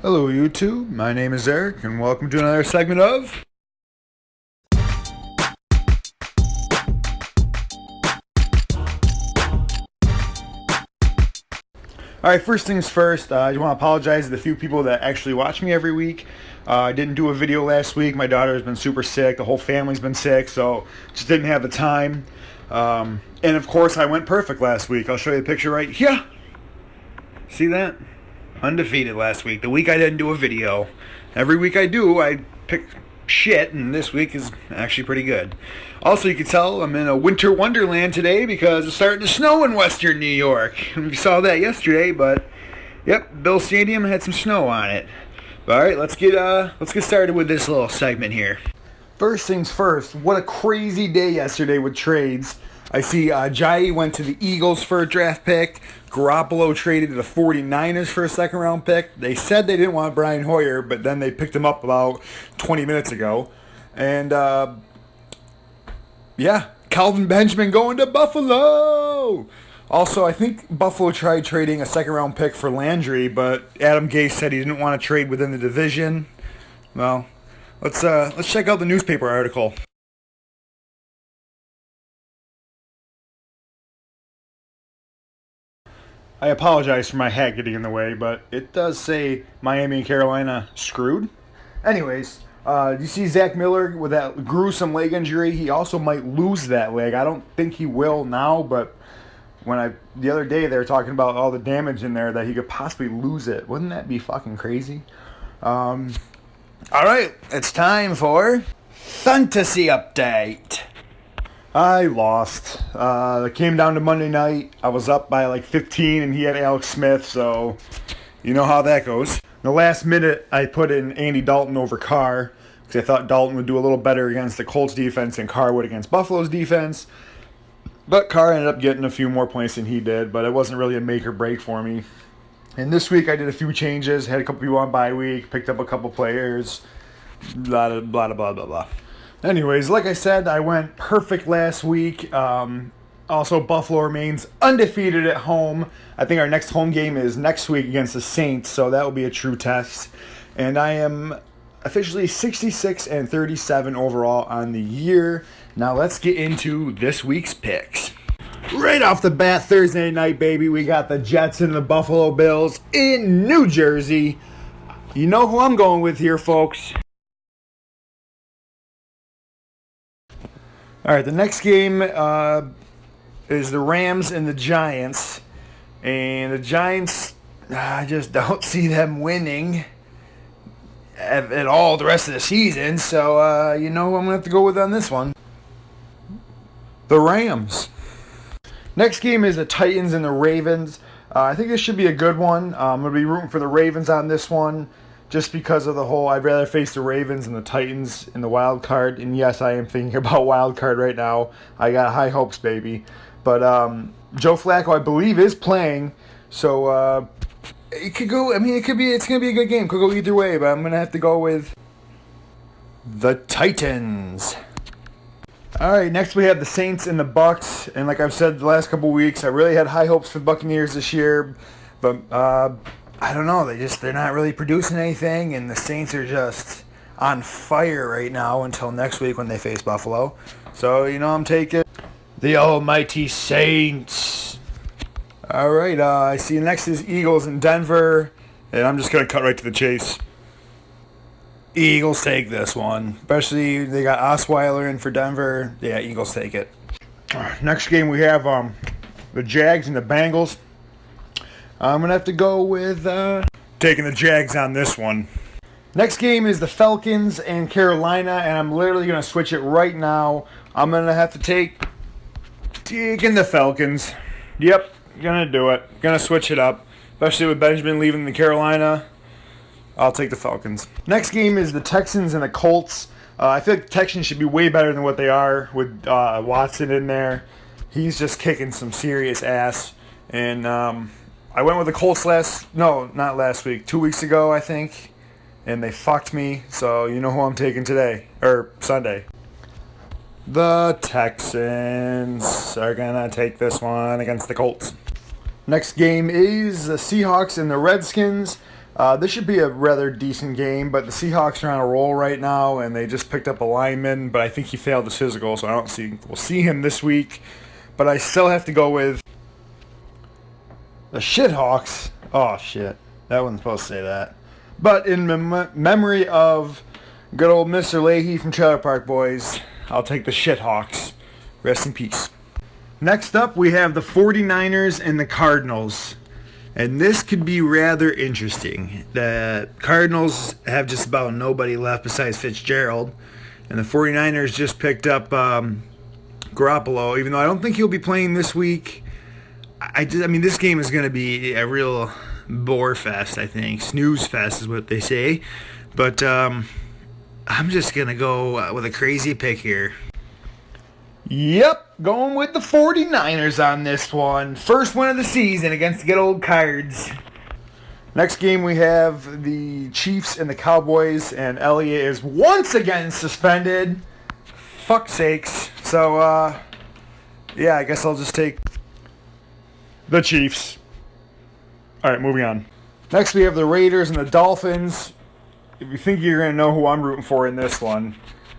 Hello YouTube, my name is Eric and welcome to another segment of Alright, first things first, I just want to apologize to the few people that actually watch me every week. I didn't do a video last week, my daughter has been super sick, the whole family's been sick, so just didn't have the time. And of course I went perfect last week, I'll show you the picture right here. See that? Undefeated last week. The week I didn't do a video. Every week I do, I pick shit, and this week is actually pretty good. Also, you can tell I'm in a winter wonderland today because it's starting to snow in western New York. You saw that yesterday, but yep, Bill Stadium had some snow on it. But, all right, let's get started with this little segment here. First things first, what a crazy day yesterday with trades. I see Jai went to the Eagles for a draft pick. Garoppolo traded to the 49ers for a second round pick. They said they didn't want Brian Hoyer, but then they picked him up about 20 minutes ago. And, yeah, Calvin Benjamin going to Buffalo. Also, I think Buffalo tried trading a second round pick for Landry, but Adam Gase said he didn't want to trade within the division. Well, let's check out the newspaper article. I apologize for my hat getting in the way, but it does say Miami and Carolina screwed. Anyways, you see Zach Miller with that gruesome leg injury. He also might lose that leg. I don't think he will now, but the other day they were talking about all the damage in there that he could possibly lose it. Wouldn't that be fucking crazy? All right, it's time for Fantasy Update. I lost. It came down to Monday night. I was up by like 15 and he had Alex Smith, so you know how that goes. In the last minute, I put in Andy Dalton over Carr because I thought Dalton would do a little better against the Colts defense than Carr would against Buffalo's defense. But Carr ended up getting a few more points than he did, but it wasn't really a make or break for me. And this week I did a few changes, had a couple people on bye week, picked up a couple players, blah, blah, blah, blah, blah, blah. Anyways, like I said, I went perfect last week. Also, Buffalo remains undefeated at home. I think our next home game is next week against the Saints, so that will be a true test. And I am officially 66-37 overall on the year. Now let's get into this week's picks. Right off the bat, Thursday night, baby, we got the Jets and the Buffalo Bills in New Jersey. You know who I'm going with here, folks. All right, the next game is the Rams and the Giants. And the Giants, I just don't see them winning at all the rest of the season. So, you know who I'm going to have to go with on this one. The Rams. Next game is the Titans and the Ravens. I think this should be a good one. I'm going to be rooting for the Ravens on this one. Just because of the whole, I'd rather face the Ravens and the Titans in the wild card. And yes, I am thinking about wild card right now. I got high hopes, baby. But Joe Flacco, I believe, is playing. So it could go. I mean, it's gonna be a good game. Could go either way. But I'm gonna have to go with the Titans. All right, next we have the Saints and the Bucks. And like I've said the last couple weeks, I really had high hopes for the Buccaneers this year, but I don't know. They're not really producing anything, and the Saints are just on fire right now until next week when they face Buffalo. So, you know, I'm taking the almighty Saints. All right, I see next is Eagles in Denver, and I'm just going to cut right to the chase. Eagles take this one. Especially they got Osweiler in for Denver. Yeah, Eagles take it. Next game we have the Jags and the Bengals. I'm going to have to go with taking the Jags on this one. Next game is the Falcons and Carolina, and I'm literally going to switch it right now. I'm going to have to taking the Falcons. Yep, going to do it. Going to switch it up, especially with Benjamin leaving the Carolina. I'll take the Falcons. Next game is the Texans and the Colts. I feel like the Texans should be way better than what they are with Watson in there. He's just kicking some serious ass. And I went with the Colts 2 weeks ago, I think. And they fucked me. So you know who I'm taking today, or Sunday. The Texans are going to take this one against the Colts. Next game is the Seahawks and the Redskins. This should be a rather decent game, but the Seahawks are on a roll right now, and they just picked up a lineman, but I think he failed his physical, so I don't see we'll see him this week. But I still have to go with the Shithawks. Oh shit, that wasn't supposed to say that. But in memory of good old Mr. Leahy from Trailer Park Boys, I'll take the Shithawks. Rest in peace. Next up, we have the 49ers and the Cardinals. And this could be rather interesting. The Cardinals have just about nobody left besides Fitzgerald. And the 49ers just picked up Garoppolo, even though I don't think he'll be playing this week. I mean, this game is going to be a real bore fest, I think. Snooze fest is what they say. But I'm just going to go with a crazy pick here. Yep, going with the 49ers on this one. First win of the season against the good old Cards. Next game we have the Chiefs and the Cowboys, and Elliott is once again suspended. Fuck's sakes. So, yeah, I guess I'll just take the Chiefs. Alright, moving on. Next we have the Raiders and the Dolphins. If you think you're going to know who I'm rooting for in this one,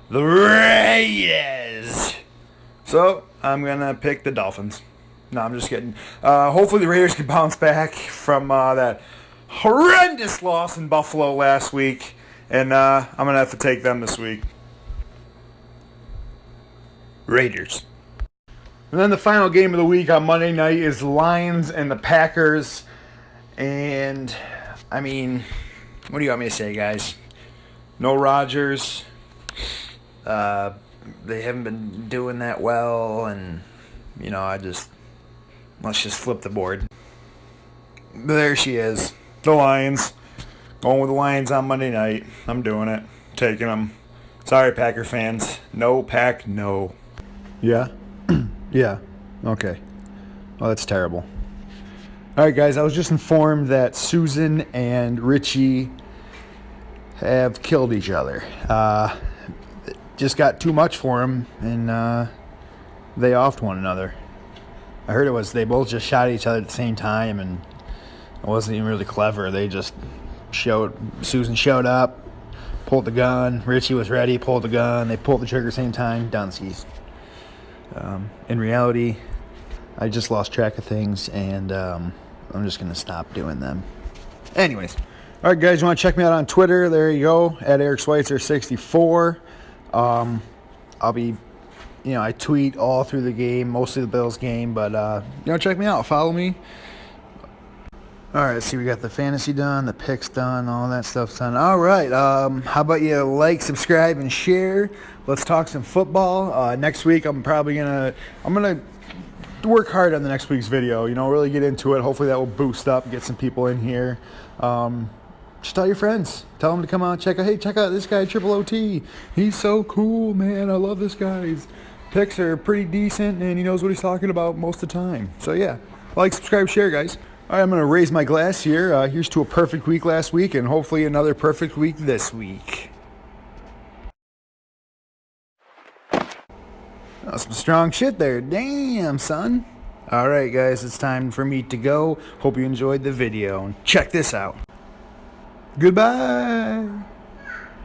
the Raiders. So, I'm going to pick the Dolphins. No, I'm just kidding. Hopefully the Raiders can bounce back from that horrendous loss in Buffalo last week. And I'm going to have to take them this week. Raiders. And then the final game of the week on Monday night is the Lions and the Packers. And, I mean, what do you want me to say, guys? No Rodgers. They haven't been doing that well, and, you know, let's just flip the board. There she is. The Lions. Going with the Lions on Monday night. I'm doing it. Taking them. Sorry, Packer fans. No Pack, no. Yeah? Yeah. Okay. Well, that's terrible. Alright, guys, I was just informed that Susan and Richie have killed each other. Just got too much for them, and they offed one another. I heard they both just shot at each other at the same time, and it wasn't even really clever. They just Susan showed up, pulled the gun, Richie was ready, pulled the gun, they pulled the trigger at the same time, Dunskies. In reality, I just lost track of things, and I'm just going to stop doing them. Anyways, alright guys, you want to check me out on Twitter? There you go, at Eric Schweitzer 64. I'll be, I tweet all through the game, mostly the Bills game, but, check me out, follow me. Alright, let's see, we got the fantasy done, the picks done, all that stuff's done. Alright, how about you like, subscribe, and share? Let's talk some football. Next week, I'm gonna work hard on the next week's video, really get into it. Hopefully that will boost up, get some people in here. Just tell your friends. Tell them to come out and check out this guy, Triple OT. He's so cool, man. I love this guy. His picks are pretty decent, and he knows what he's talking about most of the time. So, yeah. Like, subscribe, share, guys. All right, I'm going to raise my glass here. Here's to a perfect week last week, and hopefully another perfect week this week. That's some strong shit there. Damn, son. All right, guys. It's time for me to go. Hope you enjoyed the video. Check this out. Goodbye.